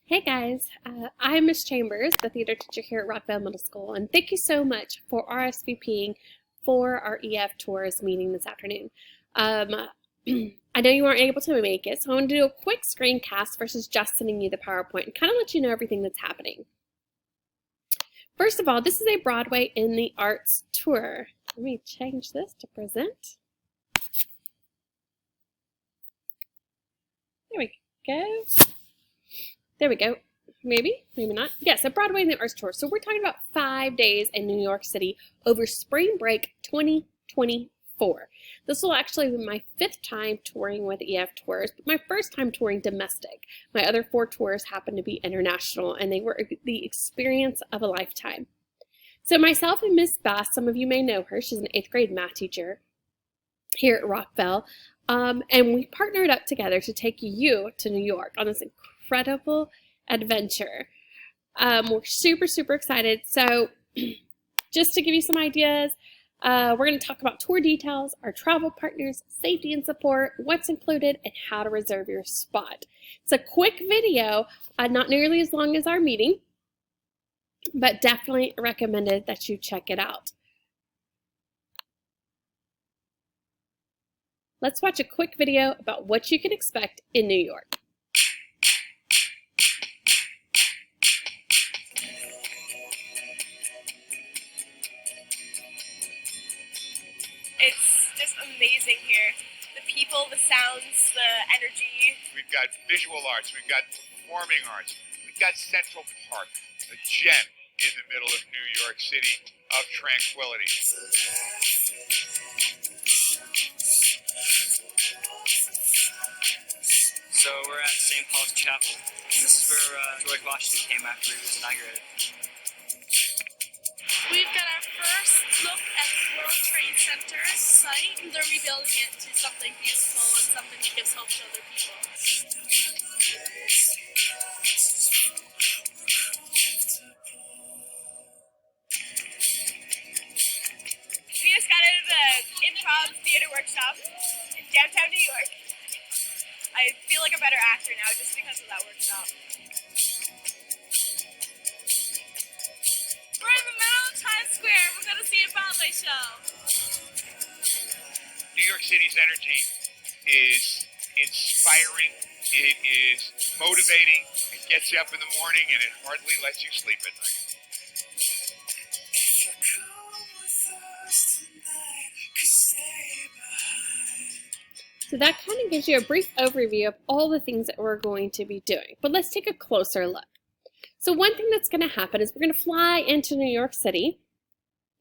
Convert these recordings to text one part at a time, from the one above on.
Hey guys, I'm Miss Chambers, the theater teacher here at Rockvale Middle School, and thank you so much for RSVPing for our EF Tours meeting this afternoon. I know you weren't able to make it, so I want to do a quick screencast versus just sending you the PowerPoint and kind of let you know everything that's happening. First of all, this is a Broadway in the Arts tour. Let me change this to present. There we go. There we go. Maybe, maybe not. Yes, a Broadway in the Arts tour. So we're talking about 5 days in New York City over spring break 2024. This will actually be my 5th time touring with EF Tours, but my first time touring domestic. My other 4 tours happened to be international, and they were the experience of a lifetime. So myself and Miss Bass, some of you may know her. She's an 8th grade math teacher here at Rockvale. And we partnered up together to take you to New York on this incredible adventure. We're super excited. So just to give you some ideas, we're going to talk about tour details, our travel partners, safety and support, what's included, and how to reserve your spot. It's a quick video, not nearly as long as our meeting, but definitely recommended that you check it out. Let's watch a quick video about what you can expect in New York. It's just amazing here. The people, the sounds, the energy. We've got visual arts, we've got performing arts, we've got Central Park, a gem in the middle of New York City of tranquility. So we're at St. Paul's Chapel, and this is where George Washington came after he was inaugurated. We've got our first look at the World Trade Center site. They're rebuilding it to something beautiful and something that gives hope to other people. We just got out of the improv theater workshop in downtown New York. I feel like a better actor now just because of that workshop. We're in the middle of Times Square. We're going to see a ballet show. New York City's energy is inspiring, it is motivating, it gets you up in the morning and it hardly lets you sleep at night. So that kind of gives you a brief overview of all the things that we're going to be doing. But let's take a closer look. So one thing that's going to happen is we're going to fly into New York City,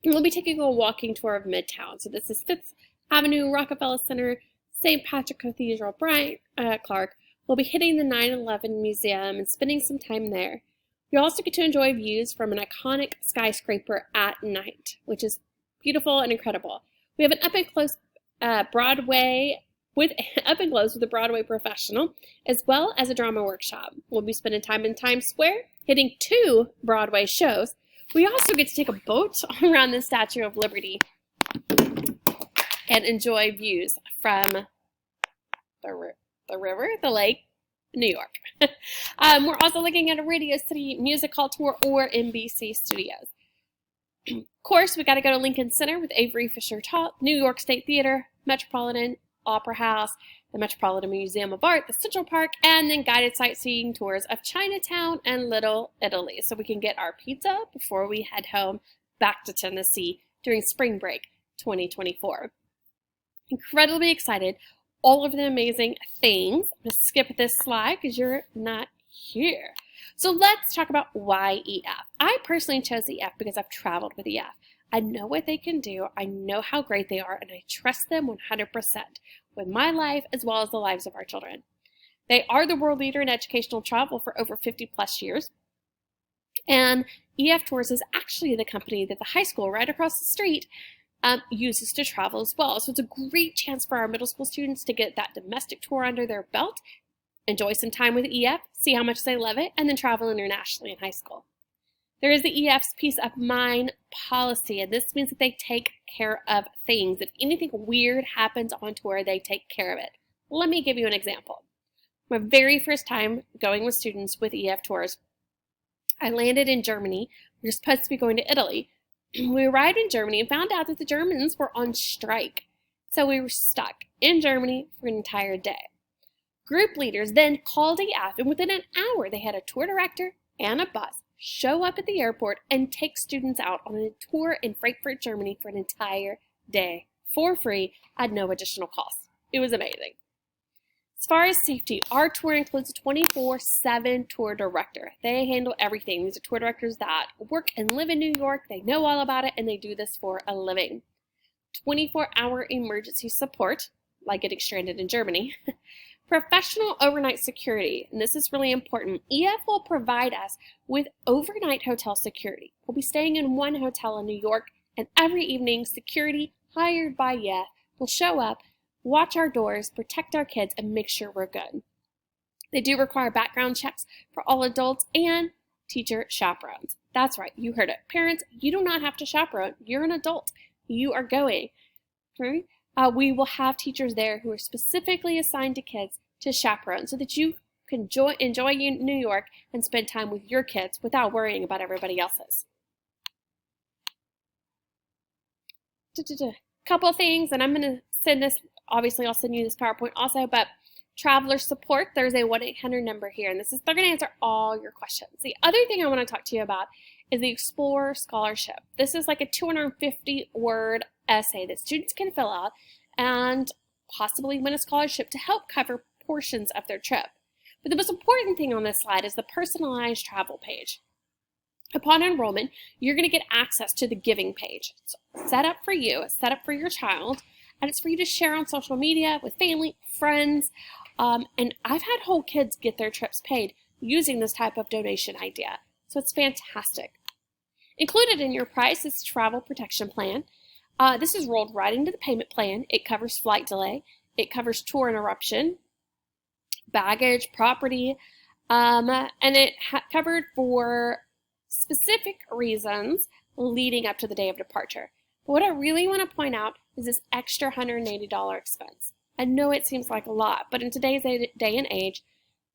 and we'll be taking a walking tour of Midtown. So this is 5th Avenue, Rockefeller Center, St. Patrick Cathedral, Bryant Clark. We'll be hitting the 9/11 Museum and spending some time there. You'll also get to enjoy views from an iconic skyscraper at night, which is beautiful and incredible. We have an up-and-close Broadway with a Broadway professional, as well as a drama workshop. We'll be spending time in Times Square, hitting 2 Broadway shows. We also get to take a boat around the Statue of Liberty and enjoy views from the lake, New York. We're also looking at a Radio City Music Hall tour or NBC Studios. Of course, we got to go to Lincoln Center with Avery Fisher Tall, New York State Theater, Metropolitan Opera House, the Metropolitan Museum of Art, the Central Park, and then guided sightseeing tours of Chinatown and Little Italy, so we can get our pizza before we head home back to Tennessee during spring break 2024. Incredibly excited. All of the amazing things. I'm going to skip this slide because you're not here. So let's talk about why EF. I personally chose EF because I've traveled with EF. I know what they can do, I know how great they are, and I trust them 100% with my life as well as the lives of our children. They are the world leader in educational travel for over 50 plus years. And EF Tours is actually the company that the high school right across the street uses to travel as well. So it's a great chance for our middle school students to get that domestic tour under their belt, enjoy some time with EF, see how much they love it, and then travel internationally in high school. There is the EF's Peace of Mind policy, and this means that they take care of things. If anything weird happens on tour, they take care of it. Let me give you an example. My very first time going with students with EF tours, I landed in Germany. We were supposed to be going to Italy. We arrived in Germany and found out that the Germans were on strike. So we were stuck in Germany for an entire day. Group leaders then called EF, and within an hour they had a tour director and a bus show up at the airport and take students out on a tour in Frankfurt, Germany for an entire day for free at no additional cost. It was amazing. As far as safety, our tour includes a 24/7 tour director. They handle everything. These are tour directors that work and live in New York. They know all about it, and they do this for a living. 24-hour emergency support, like getting stranded in Germany. Professional overnight security, and this is really important. EF will provide us with overnight hotel security. We'll be staying in one hotel in New York, and every evening, security hired by EF will show up, watch our doors, protect our kids, and make sure we're good. They do require background checks for all adults and teacher chaperones. That's right, you heard it. Parents, you do not have to chaperone. You're an adult. You are going. Right? We will have teachers there who are specifically assigned to kids to chaperone so that you can enjoy New York and spend time with your kids without worrying about everybody else's. Couple of things, and I'm going to send this, obviously I'll send you this PowerPoint also, but traveler support, there's a 1-800 number here, and they're going to answer all your questions. The other thing I want to talk to you about is the Explorer Scholarship. This is like a 250-word essay that students can fill out and possibly win a scholarship to help cover portions of their trip. But the most important thing on this slide is the personalized travel page. Upon enrollment, you're going to get access to the giving page. It's set up for you, it's set up for your child, and it's for you to share on social media with family, friends, and I've had whole kids get their trips paid using this type of donation idea. So it's fantastic. Included in your price is travel protection plan. This is rolled right into the payment plan. It covers flight delay. It covers tour interruption, baggage, property, and it covered for specific reasons leading up to the day of departure. But what I really want to point out is this extra $180 expense. I know it seems like a lot, but in today's day and age,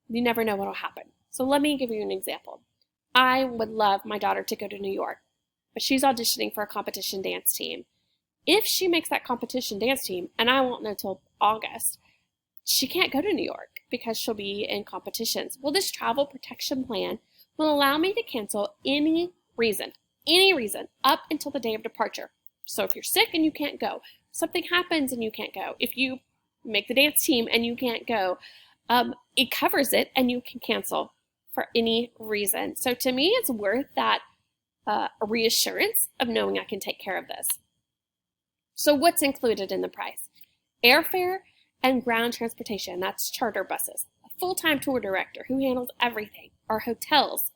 you never know what will happen. So let me give you an example. I would love my daughter to go to New York, but she's auditioning for a competition dance team. If she makes that competition dance team, and I won't know till August, she can't go to New York because she'll be in competitions. Well, this travel protection plan will allow me to cancel any reason, up until the day of departure. So if you're sick and you can't go, something happens and you can't go, if you make the dance team and you can't go, it covers it and you can cancel for any reason. So to me, it's worth that reassurance of knowing I can take care of this. So what's included in the price? Airfare and ground transportation, that's charter buses. A full-time tour director who handles everything. Our hotels.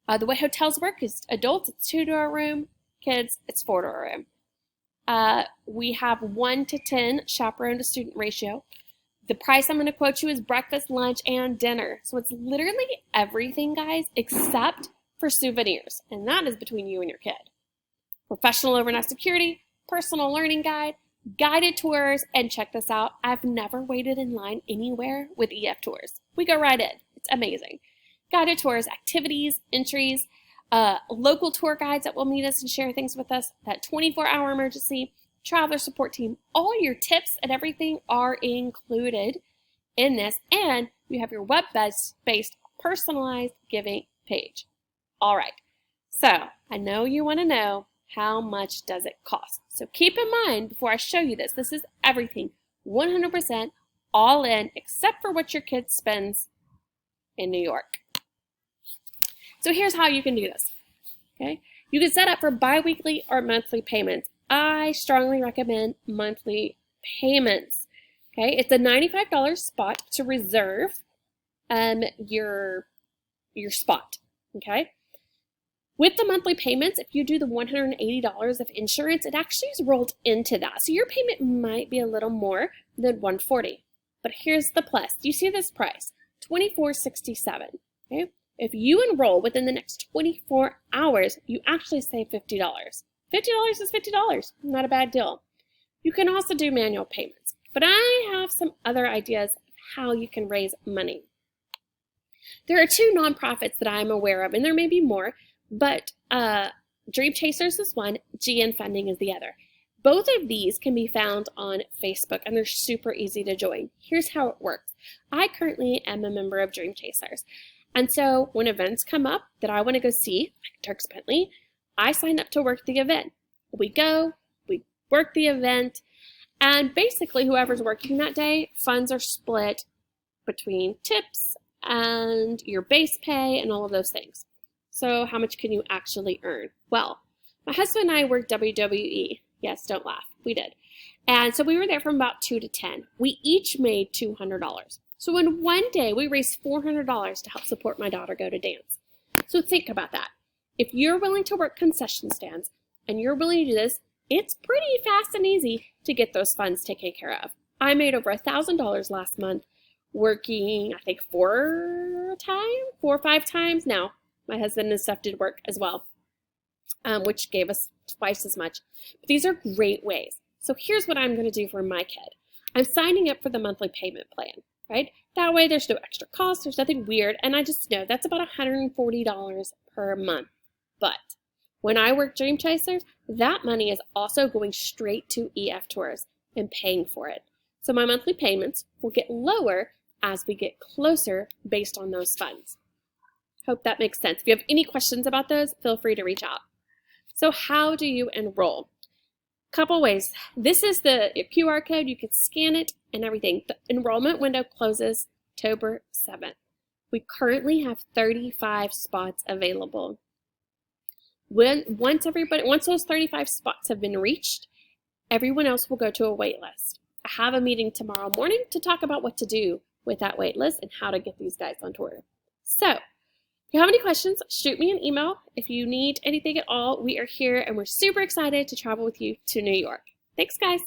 The way hotels work is adults, it's 2 to a room. Kids, it's 4 to a room. We have 1 to 10 chaperone to student ratio. The price I'm going to quote you is breakfast, lunch, and dinner. So it's literally everything, guys, except for souvenirs. And that is between you and your kid. Professional overnight security, personal learning guide, guided tours, and check this out. I've never waited in line anywhere with EF tours. We go right in. It's amazing. Guided tours, activities, entries, local tour guides that will meet us and share things with us, that 24-hour emergency, traveler support team, all your tips and everything are included in this, and you have your web-based personalized giving page. All right, so I know you want to know how much does it cost. So keep in mind before I show you this, this is everything 100% all in except for what your kid spends in New York. So here's how you can do this. Okay, you can set up for bi-weekly or monthly payments. I strongly recommend monthly payments. Okay, it's a $95 spot to reserve your spot. Okay, with the monthly payments, if you do the $180 of insurance, it actually is rolled into that. So your payment might be a little more than $140. But here's the plus. Do you see this price? $24.67. Okay. If you enroll within the next 24 hours, you actually save $50. $50 is $50. Not a bad deal. You can also do manual payments, but I have some other ideas of how you can raise money. There are 2 nonprofits that I'm aware of, and there may be more, but Dream Chasers is one, GN Funding is the other. Both of these can be found on Facebook, and they're super easy to join. Here's how it works. I currently am a member of Dream Chasers, and so when events come up that I want to go see, like Turks Bentley, I sign up to work the event. We go, we work the event, and basically whoever's working that day, funds are split between tips and your base pay and all of those things. So how much can you actually earn? Well, my husband and I worked WWE. Yes, don't laugh. We did. And so we were there from about 2 to 10. We each made $200. So in one day, we raised $400 to help support my daughter go to dance. So think about that. If you're willing to work concession stands and you're willing to do this, it's pretty fast and easy to get those funds taken care of. I made over $1,000 last month working, I think, 4 or 5 times. Now, my husband and stuff did work as well, which gave us twice as much. But these are great ways. So here's what I'm going to do for my kid. I'm signing up for the monthly payment plan, right? That way there's no extra cost, there's nothing weird, and I just know that's about $140 per month. But when I work Dream Chasers, that money is also going straight to EF Tours and paying for it. So my monthly payments will get lower as we get closer based on those funds. Hope that makes sense. If you have any questions about those, feel free to reach out. So how do you enroll? Couple ways. This is the QR code. You can scan it and everything. The enrollment window closes October 7th. We currently have 35 spots available. Once those 35 spots have been reached, everyone else will go to a wait list. I have a meeting tomorrow morning to talk about what to do with that wait list and how to get these guys on tour. So, if you have any questions, shoot me an email. If you need anything at all, we are here and we're super excited to travel with you to New York. Thanks, guys.